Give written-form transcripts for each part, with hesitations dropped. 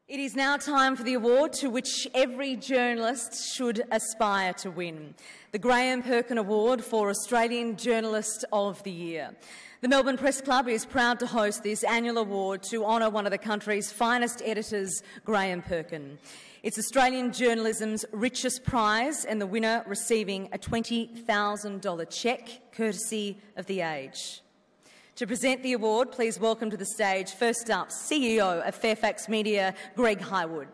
It is now time for the award to which every journalist should aspire to win, the Graham Perkin Award for Australian Journalist of the Year. The Melbourne Press Club is proud to host this annual award to honour one of the country's finest editors, Graham Perkin. It's Australian journalism's richest prize, and the winner receiving a $20,000 cheque courtesy of The Age. To present the award, please welcome to the stage, first up, CEO of Fairfax Media, Greg Highwood.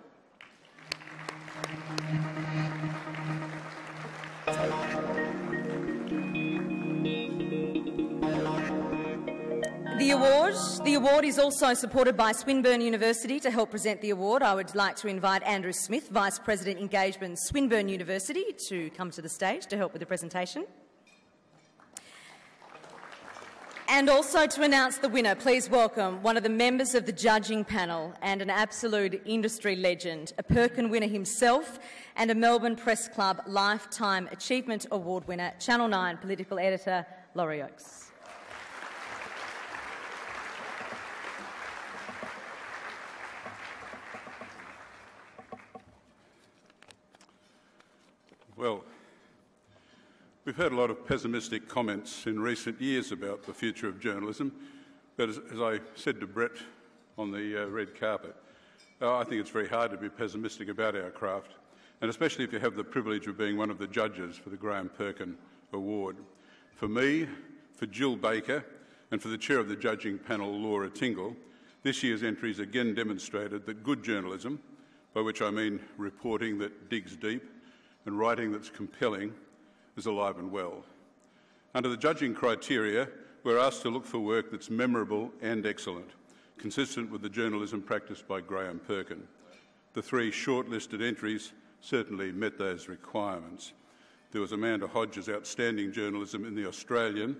The award is also supported by Swinburne University. To help present the award, I would like to invite Andrew Smith, Vice President Engagement, Swinburne University, to come to the stage to help with the presentation. And also to announce the winner, please welcome one of the members of the judging panel and an absolute industry legend, a Perkin winner himself and a Melbourne Press Club Lifetime Achievement Award winner, Channel 9 political editor, Laurie Oakes. Well, we've heard a lot of pessimistic comments in recent years about the future of journalism, but as I said to Brett on the red carpet, I think it's very hard to be pessimistic about our craft, and especially if you have the privilege of being one of the judges for the Graham Perkin Award. For me, for Jill Baker, and for the chair of the judging panel, Laura Tingle, this year's entries again demonstrated that good journalism, by which I mean reporting that digs deep and writing that's compelling, is alive and well. Under the judging criteria, we're asked to look for work that's memorable and excellent, consistent with the journalism practiced by Graham Perkin. The three shortlisted entries certainly met those requirements. There was Amanda Hodge's outstanding journalism in The Australian,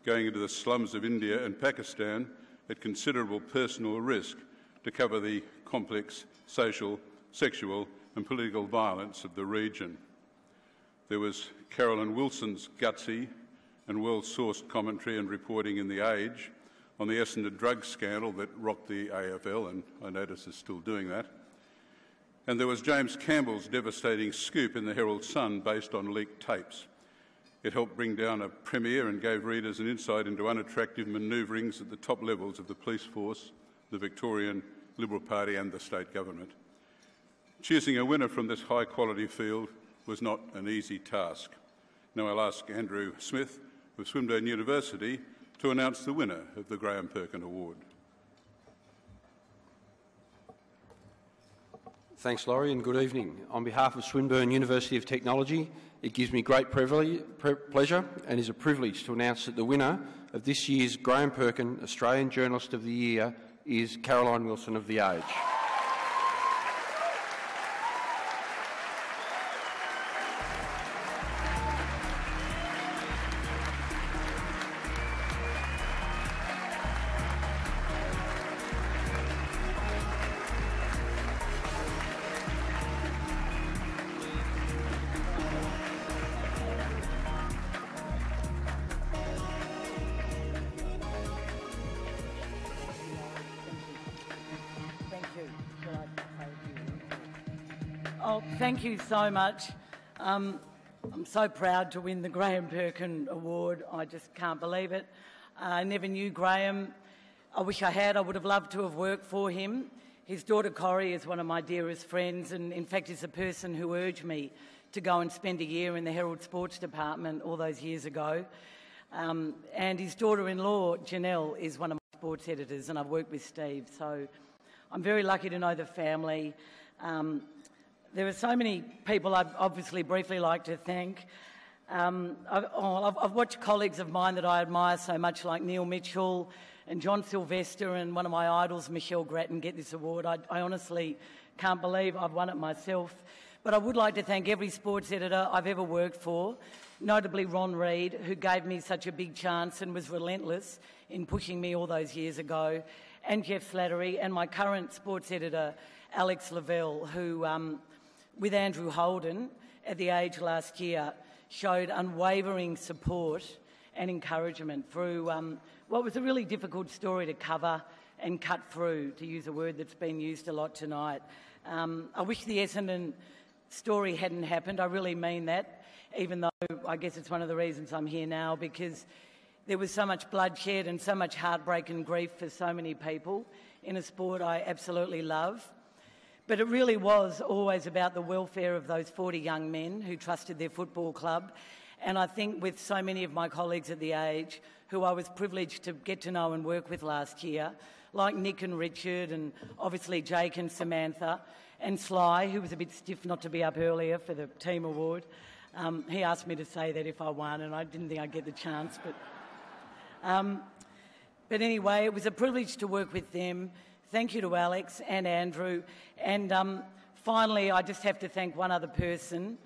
going into the slums of India and Pakistan at considerable personal risk to cover the complex social, sexual and political violence of the region. There was Carolyn Wilson's gutsy and well-sourced commentary and reporting in The Age on the Essendon drug scandal that rocked the AFL, and I notice is still doing that. And there was James Campbell's devastating scoop in the Herald Sun based on leaked tapes. It helped bring down a premier and gave readers an insight into unattractive manoeuvrings at the top levels of the police force, the Victorian Liberal Party and the state government. Choosing a winner from this high-quality field was not an easy task. Now I'll ask Andrew Smith of Swinburne University to announce the winner of the Graham Perkin Award. Thanks, Laurie, and good evening. On behalf of Swinburne University of Technology, it gives me great pleasure and is a privilege to announce that the winner of this year's Graham Perkin Australian Journalist of the Year is Caroline Wilson of The Age. Oh, thank you so much. I'm so proud to win the Graham Perkin Award. I just can't believe it. I never knew Graham. I wish I had. I would have loved to have worked for him. His daughter Corrie is one of my dearest friends, and in fact is the person who urged me to go and spend a year in the Herald Sports Department all those years ago. And his daughter-in-law, Janelle, is one of my sports editors, and I've worked with Steve, so I'm very lucky to know the family. There are so many people I'd obviously briefly like to thank. I've watched colleagues of mine that I admire so much, like Neil Mitchell and John Sylvester and one of my idols, Michelle Grattan, get this award. I honestly can't believe I've won it myself. But I would like to thank every sports editor I've ever worked for, notably Ron Reid, who gave me such a big chance and was relentless in pushing me all those years ago, and Jeff Slattery, and my current sports editor, Alex Lavelle, who, with Andrew Holden at The Age last year, showed unwavering support and encouragement through what was a really difficult story to cover and cut through, to use a word that's been used a lot tonight. I wish the Essendon story hadn't happened. I really mean that, even though I guess it's one of the reasons I'm here now, because there was so much bloodshed and so much heartbreak and grief for so many people in a sport I absolutely love. But it really was always about the welfare of those 40 young men who trusted their football club. And I think with so many of my colleagues at the Age, who I was privileged to get to know and work with last year, like Nick and Richard and obviously Jake and Samantha and Sly, who was a bit stiff not to be up earlier for the team award. He asked me to say that if I won, and I didn't think I'd get the chance. But anyway, it was a privilege to work with them. Thank you to Alex and Andrew. And finally, I just have to thank one other person.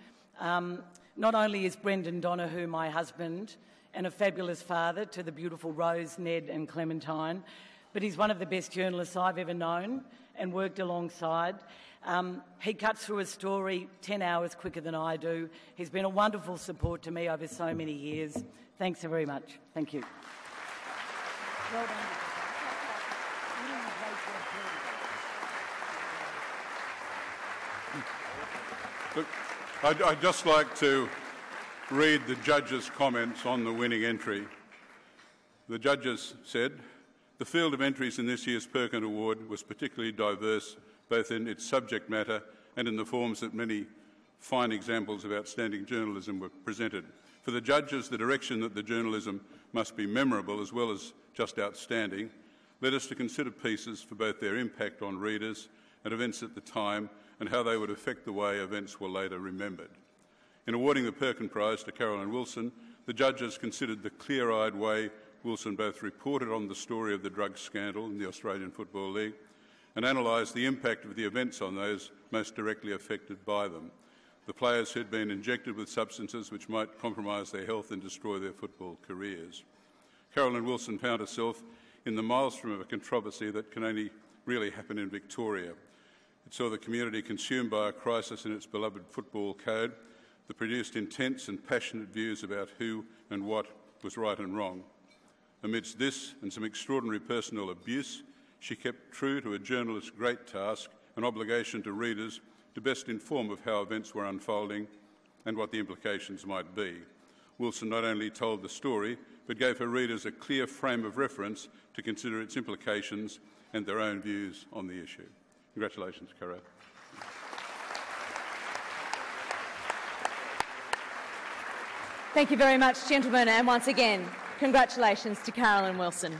Not only is Brendan Donahue my husband and a fabulous father to the beautiful Rose, Ned and Clementine, but he's one of the best journalists I've ever known and worked alongside. He cuts through a story 10 hours quicker than I do. He's been a wonderful support to me over so many years. Thanks so very much. Thank you. Well done. Look, I'd just like to read the judges' comments on the winning entry. The judges said, "The field of entries in this year's Perkin Award was particularly diverse, both in its subject matter and in the forms that many fine examples of outstanding journalism were presented. For the judges, the direction that the journalism must be memorable as well as just outstanding led us to consider pieces for both their impact on readers and events at the time and how they would affect the way events were later remembered. In awarding the Perkin Prize to Carolyn Wilson, the judges considered the clear-eyed way Wilson both reported on the story of the drug scandal in the Australian Football League and analysed the impact of the events on those most directly affected by them, the players who had been injected with substances which might compromise their health and destroy their football careers. Carolyn Wilson found herself in the maelstrom of a controversy that can only really happen in Victoria. It saw the community consumed by a crisis in its beloved football code that produced intense and passionate views about who and what was right and wrong. Amidst this and some extraordinary personal abuse, she kept true to a journalist's great task and obligation to readers to best inform of how events were unfolding and what the implications might be. Wilson not only told the story, but gave her readers a clear frame of reference to consider its implications and their own views on the issue. Congratulations, Caro. Thank you very much, gentlemen, and once again, congratulations to Carolyn Wilson.